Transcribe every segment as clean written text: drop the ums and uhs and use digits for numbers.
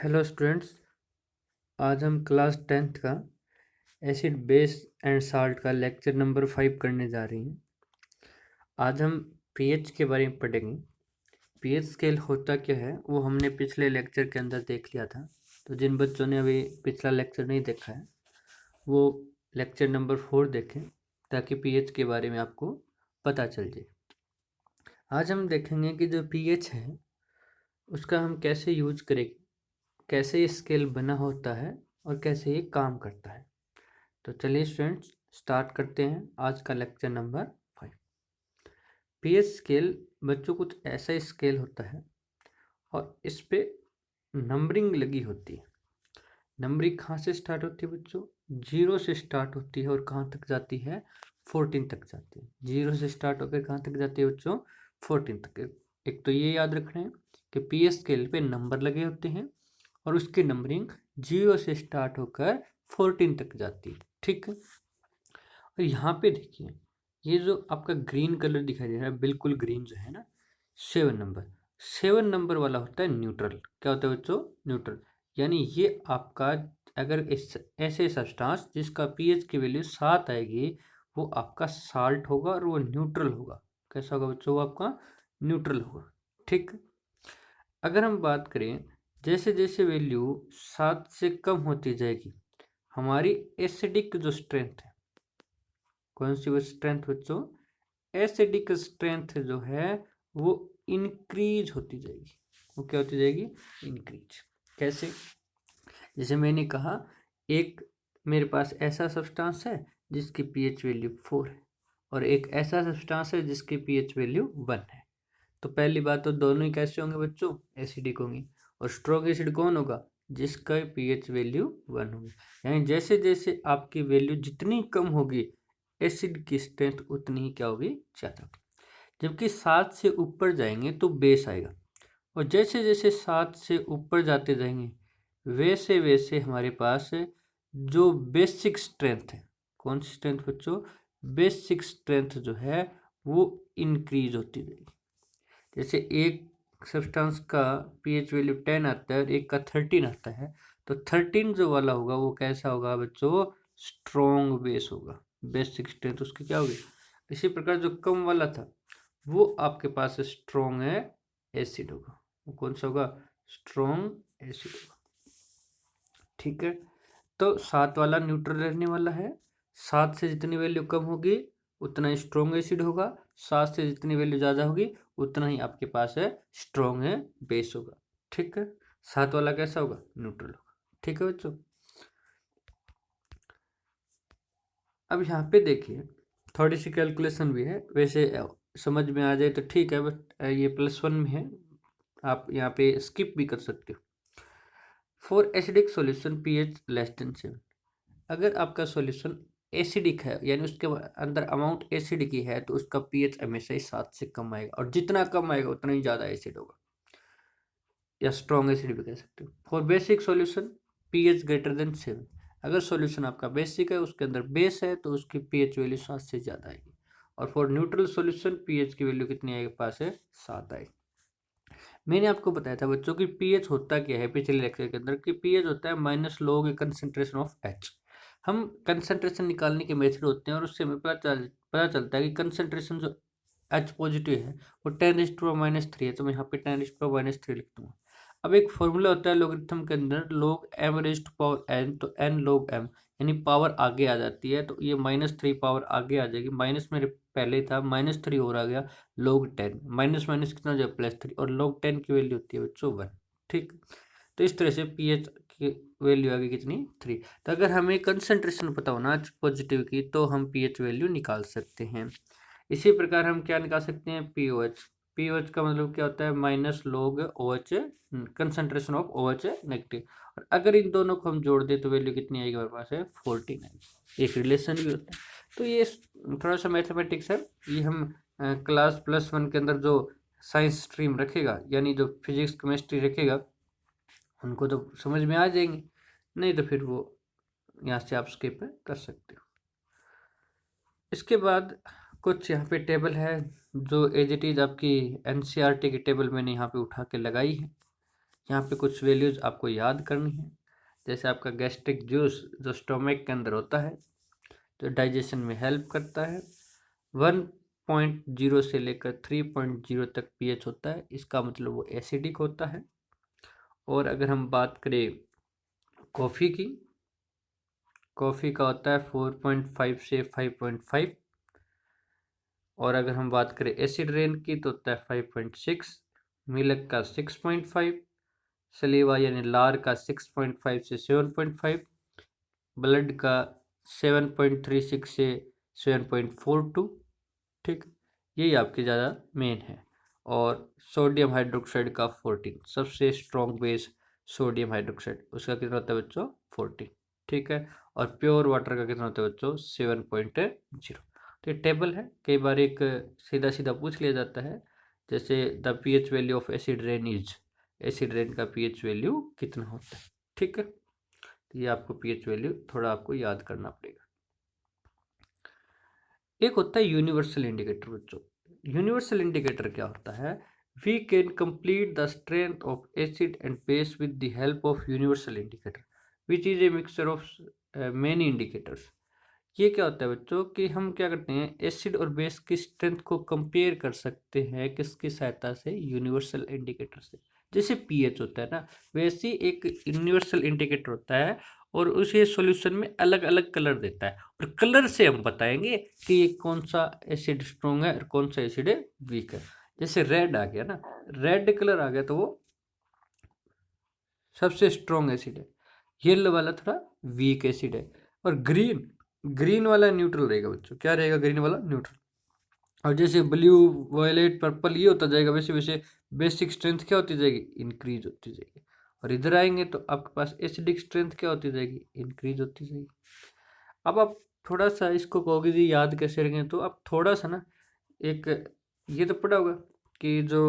Hello students. आज हम class 10th का एसिड बेस एंड साल्ट का लेक्चर नंबर 5 करने जा रहे हैं। आज हम पीएच के बारे में पढ़ेंगे। पीएच स्केल होता क्या है वो हमने पिछले लेक्चर के अंदर देख लिया था। तो जिन बच्चों ने अभी पिछला लेक्चर नहीं देखा है वो लेक्चर नंबर 4 देखें ताकि पीएच के बारे में आपको पता चल जाए। आज हम देखेंगे कि जो पीएच है उसका हम कैसे यूज करेंगे, कैसे ये स्केल बना होता है और कैसे ये काम करता है। तो चलिए स्टूडेंट्स स्टार्ट करते हैं आज का लेक्चर नंबर 5। पीएच स्केल बच्चों कुछ ऐसा स्केल होता है और इस पे नंबरिंग लगी होती है। नंबरिंग कहाँ से स्टार्ट होती है बच्चों? 0 से स्टार्ट होती है और कहाँ तक जाती है? 14 तक जाती है। 0 से स्टार्ट होकर कहाँ तक जाती है बच्चों? 14 तक। एक तो ये याद रखना है कि पीएच स्केल पे नंबर लगे होते हैं और उसकी नंबरिंग 0 से स्टार्ट होकर 14 तक जाती है। ठीक है। और यहाँ पे देखिए ये जो आपका ग्रीन कलर दिखाई दे रहा है, बिल्कुल ग्रीन जो है ना, 7 नंबर वाला होता है न्यूट्रल। क्या होता है बच्चों? न्यूट्रल। यानी ये आपका अगर इस ऐसे सब्सटेंस जिसका पीएच की वैल्यू 7 आएगी वो आपका साल्ट होगा और वो न्यूट्रल होगा। कैसा होगा बच्चों? वो आपका न्यूट्रल होगा। ठीक। अगर हम बात करें जैसे जैसे वैल्यू 7 से कम होती जाएगी हमारी एसिडिक जो स्ट्रेंथ है, कौन सी वो स्ट्रेंथ बच्चों? एसिडिक स्ट्रेंथ जो है वो इंक्रीज होती जाएगी। वो क्या होती जाएगी? इंक्रीज। कैसे? जैसे मैंने कहा एक मेरे पास ऐसा सब्सटेंस है जिसकी पीएच वैल्यू 4 है और एक ऐसा सब्सटेंस है जिसकी पीएच वैल्यू 1 है। तो पहली बात तो दोनों ही कैसे होंगे बच्चों? एसिडिक होंगे। और स्ट्रॉन्ग एसिड कौन होगा? जिसका पीएच वैल्यू 1 होगी। यानी जैसे जैसे आपकी वैल्यू जितनी कम होगी एसिड की स्ट्रेंथ उतनी ही क्या होगी? ज़्यादा होगी। जबकि 7 से ऊपर जाएंगे तो बेस आएगा और जैसे जैसे 7 से ऊपर जाते जाएंगे वैसे वैसे हमारे पास जो बेसिक स्ट्रेंथ है, कौन सी स्ट्रेंथ बच्चों? बेसिक स्ट्रेंथ जो है वो इंक्रीज होती जाएगी। जैसे एक सब्सटेंस का पीएच वैल्यू 10 आता है और एक का 13 आता है तो 13 जो वाला होगा वो कैसा होगा बच्चों? स्ट्रॉन्ग बेस होगा। बेसिक स्ट्रेंथ उसकी क्या होगी? इसी प्रकार जो कम वाला था वो आपके पास स्ट्रॉन्ग है एसिड होगा। वो कौन सा होगा? स्ट्रॉन्ग एसिड होगा। ठीक है। तो 7 वाला न्यूट्रल रहने वाला है। 7 से जितनी वैल्यू कम होगी उतना ही स्ट्रॉन्ग एसिड होगा। 7 से जितनी वैल्यू ज़्यादा होगी उतना ही आपके पास है स्ट्रॉन्ग है बेस होगा। ठीक है। 7 वाला कैसा होगा? न्यूट्रल होगा। ठीक है बच्चों। अब यहाँ पे देखिए थोड़ी सी कैलकुलेशन भी है, वैसे समझ में आ जाए तो ठीक है, बट ये +1 में है, आप यहाँ पे स्किप भी कर सकते हो। For acidic solution pH <7। अगर आपका सॉल्यूशन एसिडिक है यानी उसके अंदर अमाउंट एसिड की है तो उसका पीएच हमेशा ही 7 से कम आएगा और जितना कम आएगा उतना ही ज़्यादा एसिड होगा या स्ट्रॉन्ग एसिड भी कह सकते हो। For basic solution pH <7। अगर सॉल्यूशन आपका बेसिक है उसके अंदर बेस है तो उसकी पीएच वैल्यू 7 से ज़्यादा आएगी। और फॉर न्यूट्रल सॉल्यूशन पीएच की वैल्यू कितनी आएगी? पास है 7 आएगी। मैंने आपको बताया था बच्चों की पीएच होता क्या है पिछले लेक्चर के अंदर कि पीएच होता है minus log concentration of H. हम कंसंट्रेशन निकालने के मेथड होते हैं और उससे हमें पता चलता है कि कंसंट्रेशन जो एच पॉजिटिव है वो 10⁻³ है, तो मैं यहाँ पे 10⁻³ लिख दूंगा। अब एक फॉर्मूला होता है लॉगरिथम के अंदर log m⁻n, तो n log m यानी पावर आगे आ जाती है तो ये -3 पावर आगे आ जाएगी। माइनस मेरे पहले था -3 हो रहा गया log 10, माइनस माइनस कितना हो जाएगा? +3 और log 10 की वैल्यू होती है बच्चों 1। ठीक। तो इस तरह से पीएच की वैल्यू आ गई कितनी? 3। तो अगर हमें कंसंट्रेशन पता होना पॉजिटिव की तो हम पीएच वैल्यू निकाल सकते हैं। इसी प्रकार हम क्या निकाल सकते हैं? पीओएच। पीओएच का मतलब क्या होता है? Minus log OH, concentration of OH negative. और अगर इन दोनों को हम जोड़ दें तो वैल्यू कितनी आएगी हमारे पास? है 14 आएगी। एक रिलेशन भी होता है। तो ये थोड़ा सा मैथमेटिक्स है, ये हम क्लास +1 के अंदर जो साइंस स्ट्रीम रखेगा यानी जो फिजिक्स केमिस्ट्री रखेगा उनको तो समझ में आ जाएंगे, नहीं तो फिर वो यहाँ से आप स्किप कर सकते हो। इसके बाद कुछ यहाँ पे टेबल है जो एज इट इज़ आपकी एनसीईआरटी की टेबल मैंने यहाँ पे उठा के लगाई है। यहाँ पे कुछ वैल्यूज आपको याद करनी है। जैसे आपका गैस्ट्रिक जूस जो स्टोमक के अंदर होता है तो डाइजेशन में हेल्प करता है। 1.0 से लेकर 3.0 तक पीएच होता है, इसका मतलब वो एसिडिक होता है। और अगर हम बात करें कॉफ़ी की, कॉफ़ी का होता है 4.5 से 5.5। और अगर हम बात करें एसिड रेन की तो होता है 5.6, मिल्क का 6.5, सलीवा यानी लार का 6.5 से 7.5, ब्लड का 7.36 से 7.42। ठीक, यही आपके ज़्यादा मेन है। और सोडियम हाइड्रोक्साइड का 14, सबसे स्ट्रॉन्ग बेस सोडियम हाइड्रोक्साइड, उसका कितना होता है बच्चों 14। ठीक है, और प्योर वाटर का कितना होता है बच्चों 7.0। तो ये टेबल है, कई बार एक सीधा सीधा पूछ लिया जाता है, जैसे the pH value of acid rain is, acid rain का पीएच वैल्यू कितना होता है। ठीक है, तो ये आपको पीएच वैल्यू थोड़ा आपको याद करना पड़ेगा। एक होता है यूनिवर्सल इंडिकेटर बच्चों। यूनिवर्सल इंडिकेटर क्या होता है? We can complete the strength of acid and base with the help of universal indicator which is a mixture of many indicators. ये क्या होता है बच्चों कि हम क्या करते हैं, एसिड और बेस की स्ट्रेंथ को कंपेयर कर सकते हैं किसकी सहायता से? यूनिवर्सल इंडिकेटर से। जैसे पीएच होता है ना, वैसे ही एक यूनिवर्सल इंडिकेटर होता है और उसे सॉल्यूशन में अलग अलग कलर देता है, और कलर से हम बताएंगे कि ये कौन सा एसिड स्ट्रॉन्ग है और कौन सा एसिड वीक है। जैसे रेड आ गया ना, रेड कलर आ गया तो वो सबसे स्ट्रॉन्ग एसिड है, येलो वाला थोड़ा वीक एसिड है, और ग्रीन, ग्रीन वाला न्यूट्रल रहेगा बच्चों। क्या रहेगा? ग्रीन वाला न्यूट्रल। और जैसे ब्लू, वायलेट, पर्पल ये होता जाएगा, वैसे वैसे बेसिक स्ट्रेंथ क्या होती जाएगी? इंक्रीज होती जाएगी। और इधर आएंगे तो आपके पास एसिडिक स्ट्रेंथ क्या होती जाएगी? इंक्रीज होती जाएगी। अब आप थोड़ा सा इसको कहोगे जी याद कैसे रखें, तो आप थोड़ा सा ना, एक ये तो पढ़ा होगा कि जो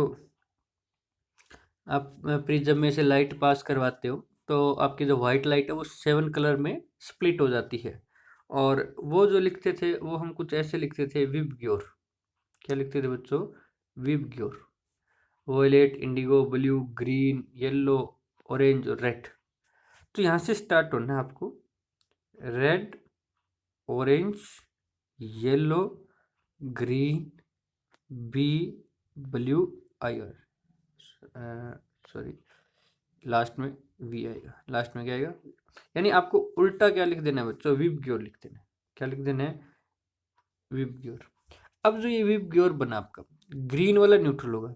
आप प्रिज्म में से लाइट पास करवाते हो तो आपकी जो वाइट लाइट है वो 7 कलर में स्प्लिट हो जाती है। और वो जो लिखते थे वो हम कुछ ऐसे लिखते थे, विबग्योर। क्या लिखते थे बच्चों? VIBGYOR. Violet, indigo, blue, green, yellow, orange और रेड। तो यहाँ से स्टार्ट होना है आपको, red, orange, yellow, green, B, blue, I, sorry last में वी आएगा। लास्ट में क्या आएगा? यानी आपको उल्टा क्या लिख देना है बच्चों? विबग्योर लिख देना है। क्या लिख देना है? विबग्योर। अब जो ये विबग्योर बना आपका, ग्रीन वाला न्यूट्रल होगा,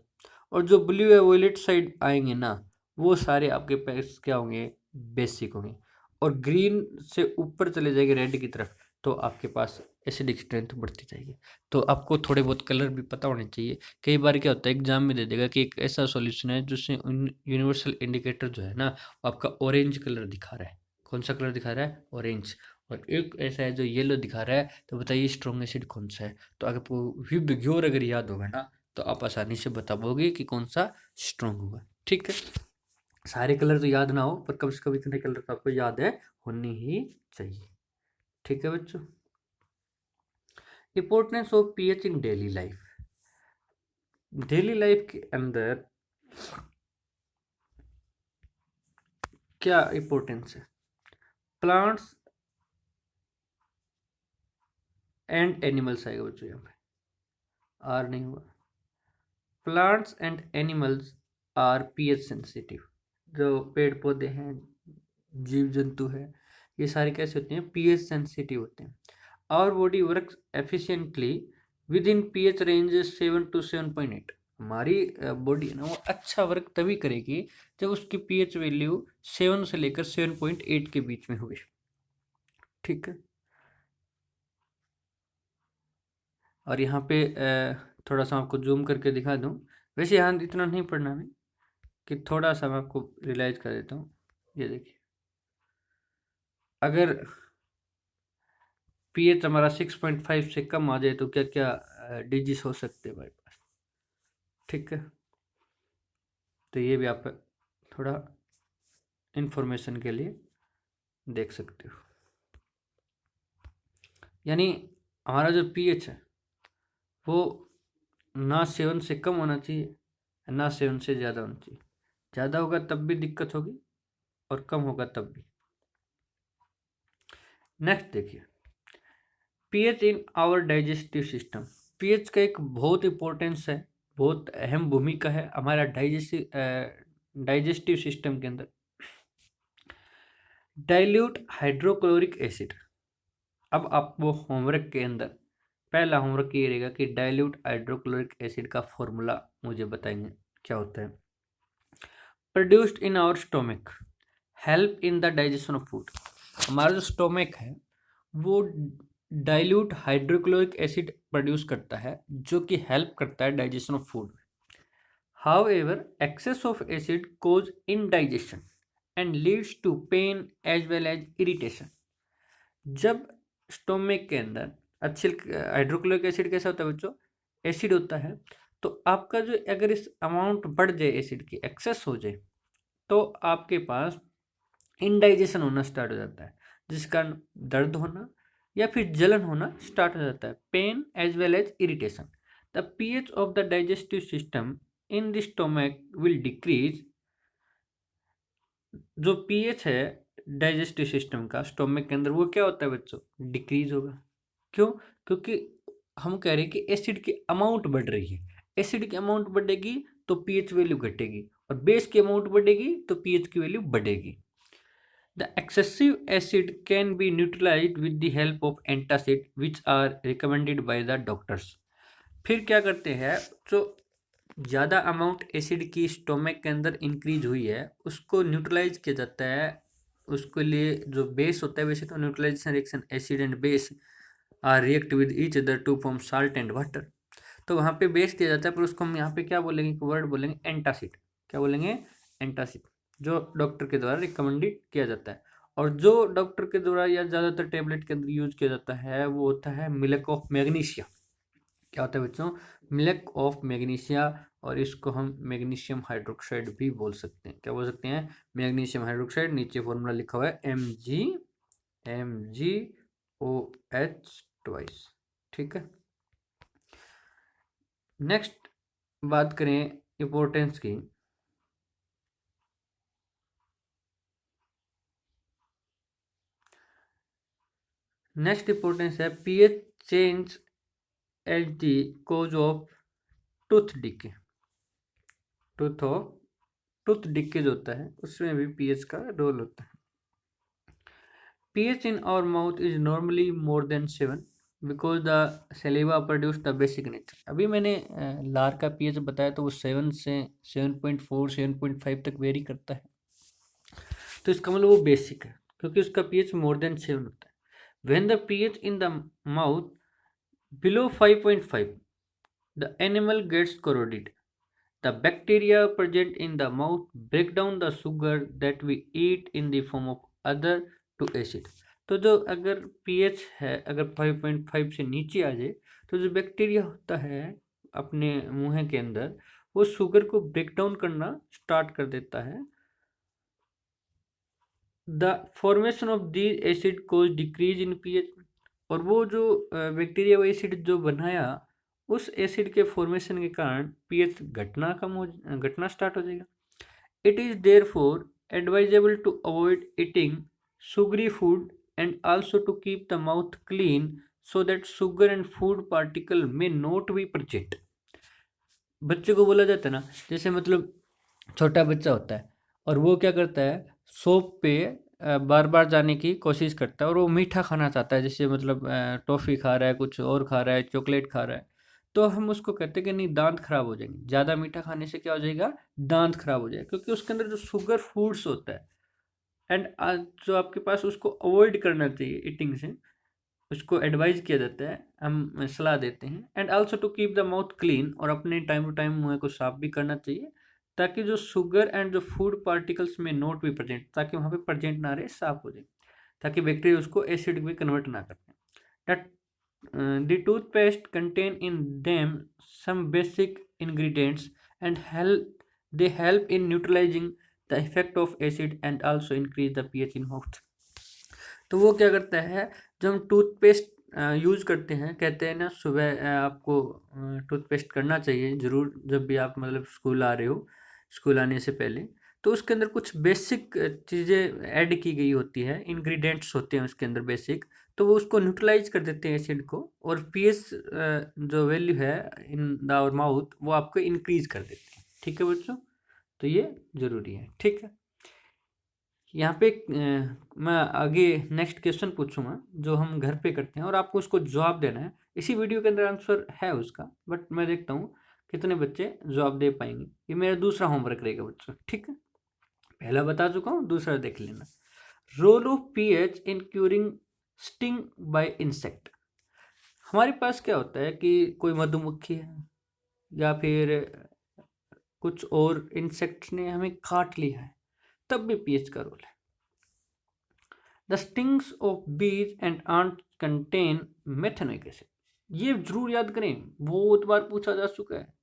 और जो ब्लू या वोलेट साइड आएंगे ना, वो सारे आपके पास क्या होंगे? बेसिक होंगे। और ग्रीन से ऊपर चले जाएंगे रेड की तरफ तो आपके पास एसिडिक स्ट्रेंथ बढ़ती जाएगी। तो आपको थोड़े बहुत कलर भी पता होने चाहिए। कई बार क्या होता है एग्जाम में दे देगा कि एक ऐसा सॉल्यूशन है जिससे यूनिवर्सल इंडिकेटर जो है ना, वो आपका ऑरेंज कलर दिखा रहा है। कौन सा कलर दिखा रहा है? ऑरेंज। और एक ऐसा है जो येलो दिखा रहा है, तो बताइए स्ट्रॉन्ग एसिड कौन सा है? तो अगर आपको विबग्योर अगर याद होगा ना तो आप आसानी से बता पाओगे कि कौन सा स्ट्रॉन्ग होगा। ठीक है, सारे कलर तो याद ना हो पर कम से कम इतने कलर तो आपको याद है होनी ही चाहिए। ठीक है बच्चों, importance of pH in daily life. Daily life के अंदर क्या इंपॉर्टेंस है? प्लांट्स एंड एनिमल्स आएगा बच्चों, यहाँ पे आर नहीं हुआ। Plants and animals are pH sensitive. जो पेड़ पौधे हैं, जीव जंतु है, ये सारे कैसे होते हैं? पीएच सेंसिटिव होते हैं। Our body works efficiently within pH range 7 to 7.8। हमारी बॉडी है ना, वो अच्छा वर्क तभी करेगी जब उसकी पीएच वैल्यू 7 से लेकर 7.8 के बीच में होगी। ठीक है, और यहाँ पे थोड़ा सा आपको जूम करके दिखा दूँ। वैसे यहाँ इतना नहीं पढ़ना है कि थोड़ा सा मैं आपको रियलाइज कर देता हूँ। ये देखिए, अगर पीएच हमारा 6.5 से कम आ जाए तो क्या क्या डिजीज हो सकते हैं हमारे पास। ठीक है, तो ये भी आप थोड़ा इंफॉर्मेशन के लिए देख सकते हो। यानी हमारा जो पीएच है वो ना 7 से कम होना चाहिए, ना 7 से ज़्यादा होना चाहिए। ज़्यादा होगा तब भी दिक्कत होगी और कम होगा तब भी। नेक्स्ट देखिए, pH in our digestive system. PH का एक बहुत इंपॉर्टेंस है, बहुत अहम भूमिका है हमारा डाइजेस्टिव सिस्टम के अंदर। Dilute hydrochloric acid. अब आपको होमवर्क के अंदर पहला होमवर्क ये रहेगा कि डाइल्यूट हाइड्रोक्लोरिक एसिड का फॉर्मूला मुझे बताएंगे क्या होता है। Produced in our stomach, help in the digestion of food. हमारा जो स्टोमक है वो डाइल्यूट हाइड्रोक्लोरिक एसिड प्रोड्यूस करता है जो कि हेल्प करता है digestion of food. However excess of acid cause indigestion and leads to pain as well as irritation. जब स्टोमक के अंदर अच्छे हाइड्रोक्लोरिक एसिड कैसा होता है बच्चों, एसिड होता है, तो आपका जो अगर इस अमाउंट बढ़ जाए एसिड की, एक्सेस हो जाए, तो आपके पास इनडाइजेशन होना स्टार्ट हो जाता है, जिस कारण दर्द होना या फिर जलन होना स्टार्ट हो जाता है, pain as well as irritation. The pH of the digestive system in the stomach will decrease. जो पीएच है डाइजेस्टिव सिस्टम का स्टोमक के अंदर, वो क्या होता है बच्चों, डिक्रीज होगा। क्यों? क्योंकि हम कह रहे हैं कि एसिड की अमाउंट बढ़ रही है। एसिड की अमाउंट बढ़ेगी तो पीएच वैल्यू घटेगी, और बेस की अमाउंट बढ़ेगी तो पीएच की वैल्यू बढ़ेगी। The excessive acid can be neutralized with the help of antacid which are recommended by the doctors। फिर क्या करते हैं, जो ज़्यादा अमाउंट एसिड की स्टोमक के अंदर इंक्रीज हुई है उसको न्यूट्रलाइज किया जाता है। उसके लिए जो बेस होता है, वैसे तो neutralization reaction acid and base are react with each other to form salt and water. तो वहाँ पे बेस दिया जाता है, पर उसको हम यहाँ पे क्या बोलेंगे, एक वर्ड बोलेंगे एंटासिड। क्या बोलेंगे? एंटासिड, जो डॉक्टर के द्वारा रिकमेंडेड किया जाता है। और जो डॉक्टर के द्वारा या ज़्यादातर टेबलेट के अंदर यूज किया जाता है वो होता है मिल्क ऑफ मैग्नीशिया। क्या होता है बच्चों? Milk of magnesia. और इसको हम मैग्नीशियम हाइड्रोक्साइड भी बोल सकते हैं। क्या बोल सकते हैं? Magnesium hydroxide. नीचे फॉर्मूला लिखा हुआ है MgOH ट्वाइस। ठीक है। नेक्स्ट बात करें इम्पोर्टेंस की। नेक्स्ट इम्पोर्टेंस है pH change as the cause of tooth decay. Tooth decay जो होता है उसमें भी पीएच का रोल होता है। PH in our mouth is normally more than 7 because the saliva produce the basic nature. अभी मैंने लार का पीएच बताया तो वो 7 से 7.4 7.5 तक वेरी करता है, तो इसका मतलब वो बेसिक है क्योंकि उसका पीएच मोर देन 7 होता है। When the pH in the mouth below 5.5 the animal gets corroded. The bacteria present in the mouth break down the sugar that we eat in the form of other to acid। तो जो अगर pH है, अगर 5.5 से नीचे आ जाए तो जो बैक्टीरिया होता है अपने मुंह के अंदर, वो शुगर को ब्रेक डाउन करना स्टार्ट कर देता है। The formation of these acid cause decrease in pH. और वो जो बैक्टीरिया वो एसिड जो बनाया, उस एसिड के फॉर्मेशन के कारण पीएच घटना स्टार्ट हो जाएगा। It is therefore advisable to avoid eating sugary food and also to keep the mouth clean so that sugar and food particle may not be present। बच्चे को बोला जाता है ना, जैसे मतलब छोटा बच्चा होता है और वो क्या करता है, शॉप पे बार बार जाने की कोशिश करता है और वो मीठा खाना चाहता है, जैसे मतलब टॉफ़ी खा रहा है, कुछ और खा रहा है, चॉकलेट खा रहा है, तो हम उसको कहते हैं कि नहीं, दांत खराब हो जाएंगे, ज़्यादा मीठा खाने से क्या हो जाएगा, दांत खराब हो जाएगा, क्योंकि उसके अंदर जो शुगर फूड्स होता है एंड जो आपके पास उसको अवॉइड करना चाहिए ईटिंग से, उसको एडवाइज किया जाता है, हम सलाह देते हैं। And also to keep the mouth clean, और अपने टाइम टू टाइम मुंह को साफ भी करना चाहिए ताकि जो शुगर एंड जो फूड पार्टिकल्स में नोट भी प्रेजेंट, ताकि वहाँ पे प्रेजेंट ना रहे, साफ हो जाए, ताकि बैक्टीरिया उसको एसिड में कन्वर्ट ना करते हैं। The toothpaste contain in them some basic ingredients and help in neutralizing the effect of acid and also increase the pH in mouth. तो वो क्या करता है, जब हम टूथपेस्ट यूज़ करते हैं, कहते हैं ना सुबह आपको टूथपेस्ट करना चाहिए ज़रूर, जब भी आप मतलब स्कूल आ रहे हो, स्कूल आने से पहले। तो उसके अंदर कुछ बेसिक चीज़ें ऐड की गई होती है, इंग्रेडिएंट्स होते हैं उसके अंदर बेसिक, तो वो उसको न्यूट्रलाइज कर देते हैं एसिड को, और पीएच जो वैल्यू है इन द आवर माउथ वो आपको इंक्रीज कर देते हैं। ठीक है बच्चों, तो ये ज़रूरी है। ठीक है, यहाँ पे मैं आगे नेक्स्ट क्वेश्चन पूछूंगा जो हम घर पे करते हैं और आपको उसको जवाब देना है। इसी वीडियो के अंदर आंसर है उसका, बट मैं देखता हूँ कितने बच्चे जवाब दे पाएंगे। ये मेरा दूसरा होमवर्क रहेगा बच्चों। ठीक है, पहला बता चुका हूँ, दूसरा देख लेना। Role of pH in curing sting by insect. हमारे पास क्या होता है कि कोई मधुमक्खी है या फिर कुछ और इंसेक्ट्स ने हमें काट लिया है, तब भी पीएच का रोल है। द स्टिंग्स ऑफ बीज and ant contain methanoic acid. ये जरूर याद करें, बहुत बार पूछा जा चुका है।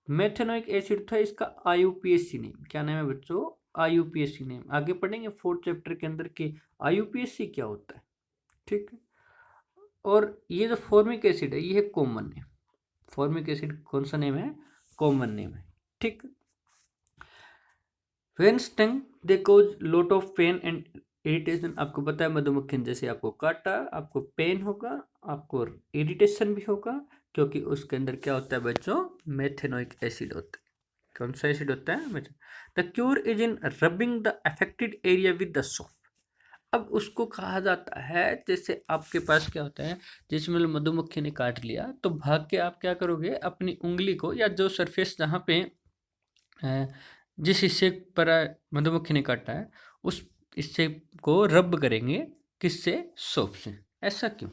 मेथेनोइक एसिड था इसका आईयूपीएसी नेम। क्या नाम है बच्चों? IUPAC name. आगे पढ़ेंगे 4th चैप्टर के अंदर कि आईयूपीएसी क्या होता है। ठीक है, और ये जो फॉर्मिक एसिड है ये है कॉमन नेम। फॉर्मिक एसिड कौन सा नेम है? कॉमन नेम है। ठीक, when sting they cause lot of pain and irritation. आपको पता है मधुमक्खी ने जैसे आपको काटा, आपको पेन होगा, आपको इरिटेशन भी होगा, क्योंकि उसके अंदर क्या होता है बच्चों? मेथेनोइक एसिड होता है। कौन सा एसिड होता है? The cure is in rubbing the affected area with the soap. अब उसको कहा जाता है, जैसे आपके पास क्या होता है, जिसमें मधुमक्खी ने काट लिया तो भाग के आप क्या करोगे, अपनी उंगली को या जो सरफेस जहाँ पे जिस हिस्से पर मधुमक्खी ने काटा है उस हिस्से को रब करेंगे। किससे? सोप से। ऐसा क्यों?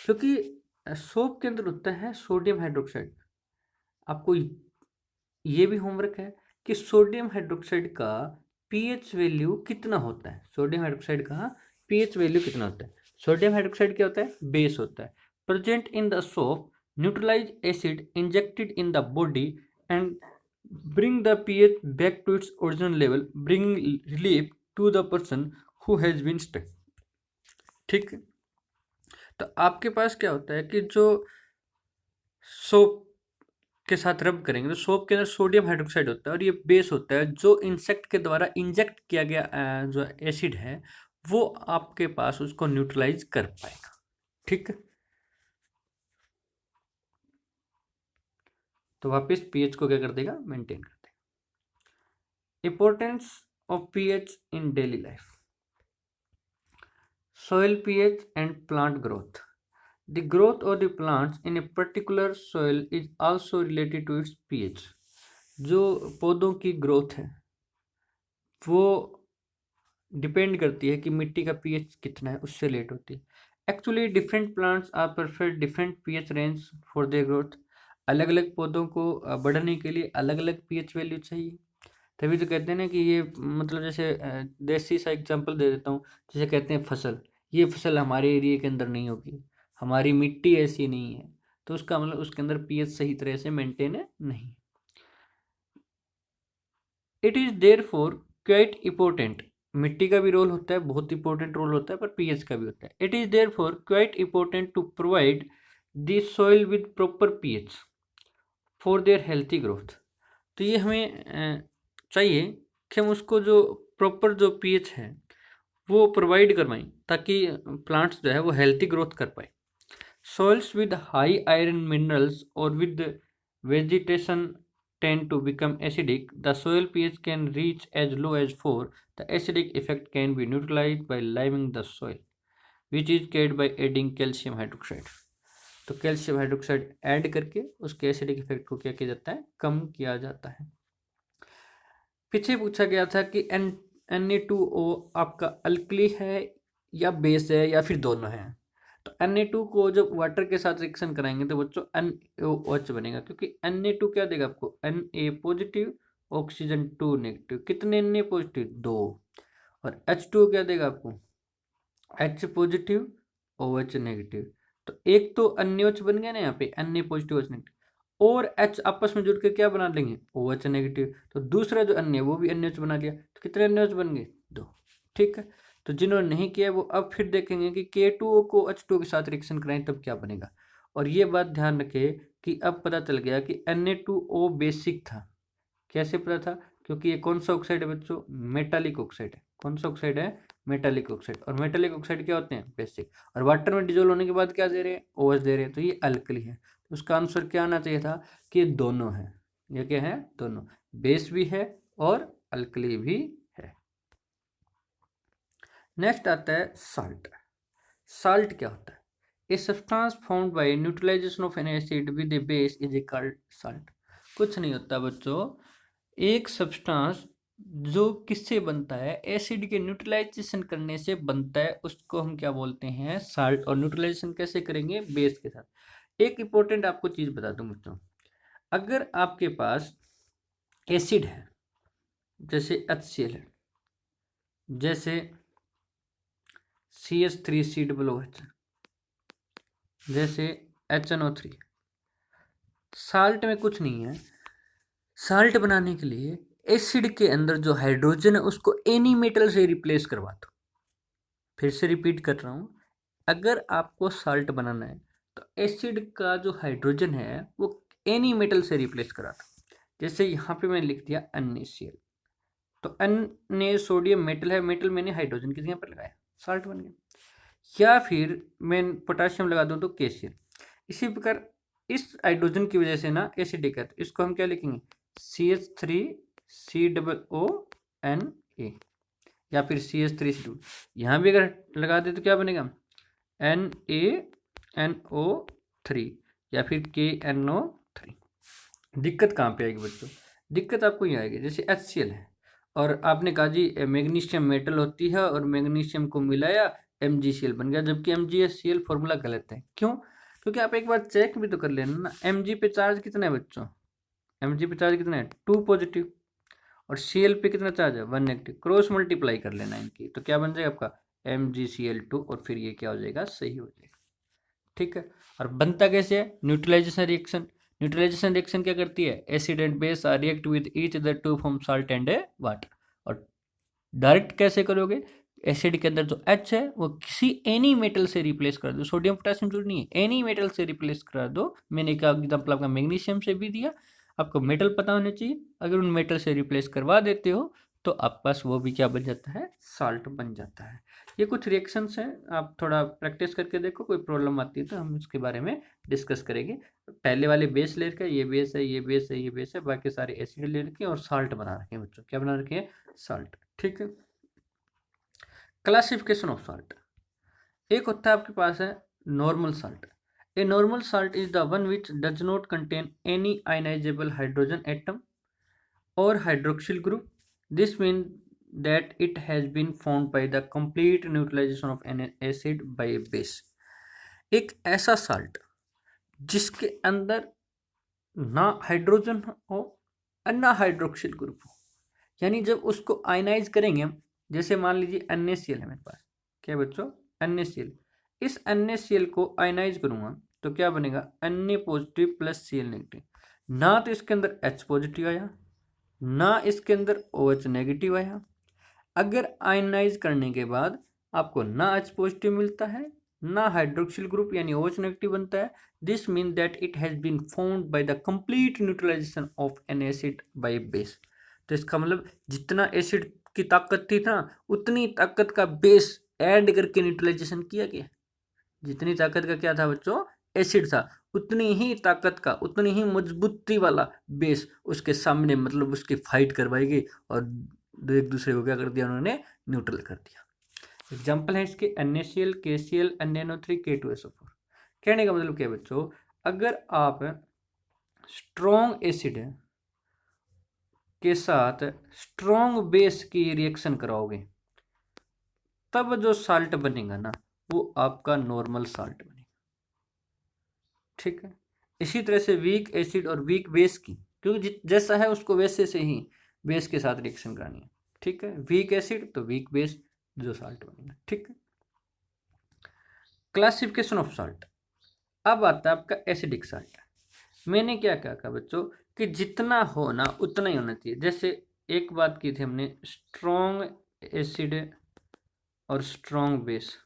क्योंकि सोप के अंदर होता है सोडियम हाइड्रोक्साइड। आपको ये भी होमवर्क है कि सोडियम हाइड्रोक्साइड का पीएच वैल्यू कितना होता है। सोडियम हाइड्रोक्साइड का पीएच वैल्यू कितना होता है? सोडियम हाइड्रोक्साइड क्या होता है? बेस होता है। Present in the soap neutralize acid injected in the body and bring the pH back to its original level, bringing relief to the person who has been stuck। ठीक है, तो आपके पास क्या होता है कि जो सोप के साथ रब करेंगे तो सोप के अंदर सोडियम हाइड्रोक्साइड होता है और ये बेस होता है जो इंसेक्ट के द्वारा इंजेक्ट किया गया जो एसिड है वो आपके पास उसको न्यूट्रलाइज कर पाएगा। ठीक है, तो वापस पीएच को क्या कर देगा? मेंटेन कर देगा। Importance of pH in daily life. Soil pH and plant growth. The growth of the plants in a particular soil is also related to its pH। जो पौधों की ग्रोथ है वो डिपेंड करती है कि मिट्टी का पीएच कितना है, उससे लेट होती है। Actually different plants are prefer different pH range for their growth. अलग अलग पौधों को बढ़ने के लिए अलग अलग पीएच वैल्यू चाहिए। तभी तो कहते हैं ना कि ये मतलब जैसे देसी सा एग्जांपल दे देता हूँ। जैसे कहते हैं फसल, ये फसल हमारे एरिया के अंदर नहीं होगी, हमारी मिट्टी ऐसी नहीं है, तो उसका मतलब उसके अंदर पीएच सही तरह से मेंटेन है नहीं। It is therefore quite important. मिट्टी का भी रोल होता है, बहुत इंपॉर्टेंट रोल होता है, पर पीएच का भी होता है। It is therefore quite important to provide the soil with proper pH for their healthy growth. तो ये हमें चाहिए कि हम उसको जो प्रॉपर जो पीएच है वो प्रोवाइड करवाएं ताकि प्लांट्स जो है वो हेल्थी ग्रोथ कर पाए। Soils with high iron minerals और with vegetation tend to become acidic. The soil pH can reach as low as 4. The acidic effect can be neutralized by liming the soil, which is carried by adding calcium hydroxide। तो calcium hydroxide add करके उसके acidic effect को क्या किया जाता है? कम किया जाता है। पीछे पूछा गया था कि Na2O आपका अल्कली है या बेस है या फिर दोनों है। तो Na2 को जब वाटर के साथ रिएक्शन कराएंगे तो बच्चों NaOH बनेगा, क्योंकि Na2 क्या देगा आपको? Na positive, oxygen 2 negative. कितने Na पॉजिटिव? 2। और H2O क्या देगा आपको? H positive, OH negative. तो एक तो NaOH बन गया ना यहाँ पे, Na पॉजिटिव OH नेगेटिव, और H आपस में जुड़ के क्या बना लेंगे? OH negative. तो दूसरा जो अन्य वो भी NaOH बना लिया। तो कितने NaOH बन गए? 2। ठीक है, तो जिन्होंने नहीं किया वो अब फिर देखेंगे कि K2O को H2O के साथ रिएक्शन कराएं तब क्या बनेगा। और ये बात ध्यान रखें कि अब पता चल गया कि Na2O बेसिक था। कैसे पता था? क्योंकि ये कौन सा ऑक्साइड है बच्चों, मेटालिक ऑक्साइड है। कौन सा ऑक्साइड है, मेटालिक ऑक्साइड। और मेटालिक ऑक्साइड क्या होते हैं, बेसिक। और वाटर में डिजोल्व होने के बाद क्या दे रहे हैं, OH दे रहे हैं, तो ये अल्कली है। तो उसका आंसर क्या आना चाहिए था कि ये दोनों है। ये क्या है, दोनों, बेस भी है और अल्कली भी है। नेक्स्ट आता है साल्ट। साल्ट क्या होता है, a substance found by neutralization of an acid with a base is a called salt. कुछ नहीं होता बच्चों, एक सब्सटेंस जो किससे बनता है, एसिड के न्यूट्रलाइजेशन करने से बनता है, उसको हम क्या बोलते हैं, साल्ट। और न्यूट्रलाइजेशन कैसे करेंगे, बेस के साथ। एक इंपॉर्टेंट आपको चीज बता दूं बच्चों, अगर आपके पास एसिड है, जैसे HCl है, जैसे CH3COOH, जैसे HNO3, साल्ट में कुछ नहीं है। साल्ट बनाने के लिए एसिड के अंदर जो हाइड्रोजन है उसको एनी मेटल से रिप्लेस करवा दो। फिर से रिपीट कर रहा हूँ, अगर आपको साल्ट बनाना है तो एसिड का जो हाइड्रोजन है वो एनी मेटल से रिप्लेस करा दो। जैसे यहाँ पे मैंने लिख दिया NaCl, तो Na सोडियम मेटल है, मेटल मैंने हाइड्रोजन की जगह पर लगाया, साल्ट बन गया। या फिर मैं पोटाशियम लगा दूं तो KCl। इसी प्रकार इस हाइड्रोजन की वजह से ना एसिडिक है, तो इसको हम क्या लिखेंगे, CH3COONA, या फिर CH3CO2। यहाँ भी अगर लगा दे तो क्या बनेगा, NaNO3 या फिर KNO3। दिक्कत कहाँ पे आएगी बच्चों, दिक्कत आपको यहाँ आएगी, जैसे HCl है और आपने कहा जी मैग्नीशियम मेटल होती है और मैग्नीशियम को मिलाया MgCl बन गया, जबकि MgCl फॉर्मूला गलत है। क्यों, क्योंकि आप एक बार चेक भी तो कर लेना ना, Mg पे चार्ज कितना है बच्चों, Mg पे चार्ज कितना है, 2 पॉजिटिव, और Cl पे कितना चार्ज है, 1 नेगेटिव। क्रॉस मल्टीप्लाई कर लेना इनकी, तो क्या बन जाएगा आपका MgCl2, और फिर ये क्या हो जाएगा, सही हो जाएगा। ठीक है, और बनता कैसे है, न्यूट्रलाइजेशन रिएक्शन। न्यूट्रलाइजेशन रिएक्शन क्या करती है, acid and base are react with each other to form salt and water. और डायरेक्ट कैसे करोगे, एसिड के अंदर जो H है वो किसी एनी मेटल से रिप्लेस कर दो, सोडियम पोटेशियम जरूरी नहीं है, एनी मेटल से रिप्लेस करा दो। मैंने एक एग्जाम्पल आपका मैग्नीशियम से भी दिया, आपको मेटल पता होने चाहिए। अगर उन मेटल से रिप्लेस करवा देते हो तो आपके पास वो भी क्या बन जाता है, साल्ट बन जाता है। ये कुछ रिएक्शंस हैं, आप थोड़ा प्रैक्टिस करके देखो, कोई प्रॉब्लम आती है तो हम इसके बारे में डिस्कस करेंगे। पहले वाले बेस ले रखे, ये बेस है, ये बेस है, ये बेस है, बाकी सारे एसिड ले रखे और साल्ट बना रखे हैं बच्चों। क्या बना रखे हैं, साल्ट। ठीक है, क्लासिफिकेशन ऑफ साल्ट। एक होता है आपके पास है normal salt. A normal salt is the one which does not contain any ionizable hydrogen atom और hydroxyl group. This mean that it has been formed by the complete neutralization of an acid by a base। एक ऐसा salt जिसके अंदर ना hydrogen हो और ना hydroxyl group हो, यानी जब उसको आयनाइज करेंगे हम, जैसे मान लीजिए NaCl है मेरे पास, क्या बच्चों, NaCl। इस NaCl को आयनाइज करूंगा तो क्या बनेगा, Na positive plus Cl negative. ना तो इसके अंदर H पॉजिटिव आया, ना इसके अंदर OH नेगेटिव आया। अगर आयनाइज करने के बाद आपको ना H पॉजिटिव मिलता है ना हाइड्रोक्सिल ग्रुप यानी OH नेगेटिव बनता है, this mean that it has been found by the complete neutralization of an acid by base. तो इसका मतलब जितना एसिड की ताकत थी ना, उतनी ताकत का बेस ऐड करके न्यूट्रलाइजेशन किया गया। जितनी ताकत का क्या था बच्चों, एसिड था, उतनी ही ताकत का, उतनी ही मजबूती वाला बेस उसके सामने, मतलब उसकी फाइट करवाई गई और एक दूसरे को क्या कर दिया, उन्होंने न्यूट्रल कर दिया। एग्जाम्पल है इसके NaCl, KCl, NaNO3, K2SO4। कहने का मतलब क्या है बच्चों, अगर आप स्ट्रॉन्ग एसिड के साथ स्ट्रॉन्ग बेस की रिएक्शन कराओगे तब जो साल्ट बनेगा ना वो आपका नॉर्मल साल्ट बनेगा। ठीक है, इसी तरह से वीक एसिड और वीक बेस की, क्योंकि जैसा है उसको वैसे से ही बेस के साथ रिएक्शन करानी है। ठीक है, वीक एसिड तो वीक बेस जो साल्ट बनेगा। ठीक है, क्लासिफिकेशन ऑफ साल्ट। अब आता है आपका एसिडिक साल्ट। मैंने क्या कहा बच्चों कि जितना हो ना उतना ही होना चाहिए। जैसे एक बात की थी हमने, स्ट्रॉन्ग एसिड और स्ट्रॉन्ग बेस,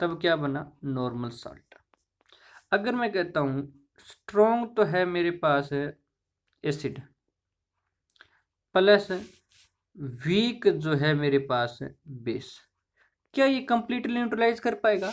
तब क्या बना, नॉर्मल साल्ट। अगर मैं कहता हूं स्ट्रॉन्ग तो है मेरे पास है एसिड, प्लस वीक जो है मेरे पास है बेस। क्या ये कंप्लीटली न्यूट्रलाइज कर पाएगा?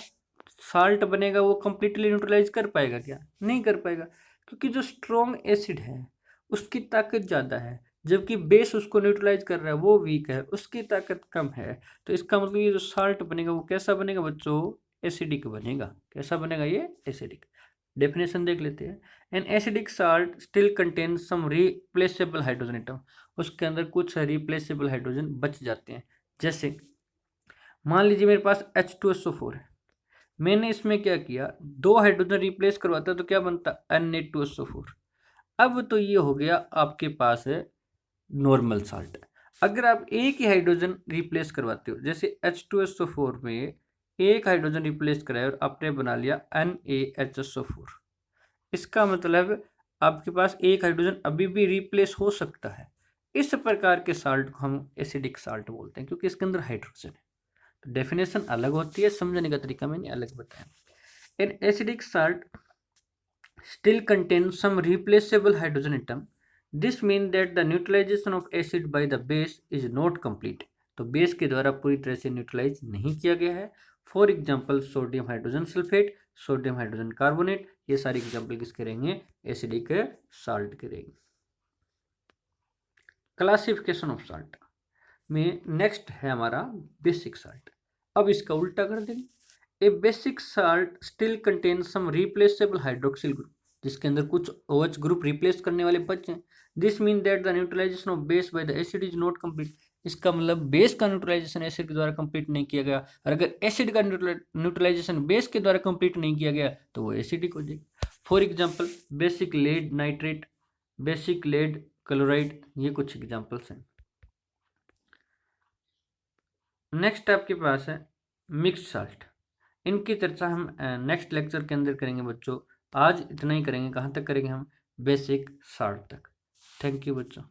साल्ट बनेगा वो कंप्लीटली न्यूट्रलाइज कर पाएगा क्या? नहीं कर पाएगा, क्योंकि जो स्ट्रॉन्ग एसिड है उसकी ताकत ज़्यादा है, जबकि बेस उसको न्यूट्रलाइज कर रहा है वो वीक है, उसकी ताकत कम है। तो इसका मतलब ये जो साल्ट बनेगा वो कैसा बनेगा बच्चों? एसिडिक बनेगा। कैसा बनेगा ये? एसिडिक। डेफिनेशन देख लेते हैं। An acidic salt still contain some replaceable hydrogen atom. उसके अंदर कुछ रिप्लेसेबल हाइड्रोजन बच जाते हैं। जैसे मान लीजिए मेरे पास H2SO4 है, मैंने इसमें क्या किया, 2 हाइड्रोजन रिप्लेस करवाता तो क्या बनता? Na2SO4। अब तो ये हो गया आपके पास है नॉर्मल साल्ट। अगर आप एक ही हाइड्रोजन रिप्लेस करवाते हो, जैसे H2SO4 में एक हाइड्रोजन रिप्लेस कराया और आपने बना लिया NaHSO4, इसका मतलब आपके पास एक हाइड्रोजन अभी भी रिप्लेस हो सकता है। इस प्रकार के साल्ट को हम एसिडिक साल्ट बोलते हैं, क्योंकि इसके अंदर हाइड्रोजन है। तो डेफिनेशन अलग होती है, समझने का तरीका मैंने अलग बताया। N acidic salt still contains some replaceable hydrogen atom. This means that the neutralization of acid by the base is not complete. तो बेस के द्वारा पूरी तरह से न्यूट्रलाइज नहीं किया गया है। For example sodium hydrogen sulphate, sodium hydrogen carbonate, ये सारे एग्जाम्पल किसके रहेंगे? एसिडिक साल्ट के रहेंगे। क्लासिफिकेशन ऑफ साल्ट में नेक्स्ट है हमारा बेसिक साल्ट। अब इसका उल्टा कर देंगे। A basic salt still contain some replaceable hydroxyl group, जिसके अंदर कुछ OH ग्रुप रिप्लेस करने वाले बचे हैं। This mean that the neutralization of base by the acid is not complete. इसका मतलब बेस का न्यूट्रलाइजेशन एसिड के द्वारा कंप्लीट नहीं किया गया, और अगर एसिड का न्यूट्रलाइजेशन बेस के द्वारा कंप्लीट नहीं किया गया तो वो एसिडिक हो जाएगी। For example basic lead nitrate, basic lead chloride, ये कुछ एग्जाम्पल्स हैं। नेक्स्ट आपके पास है मिक्स्ड साल्ट। इनकी चर्चा हम नेक्स्ट लेक्चर के अंदर करेंगे बच्चों। आज इतना ही करेंगे। कहाँ तक करेंगे हम? बेसिक साल्ट तक। थैंक यू बच्चों।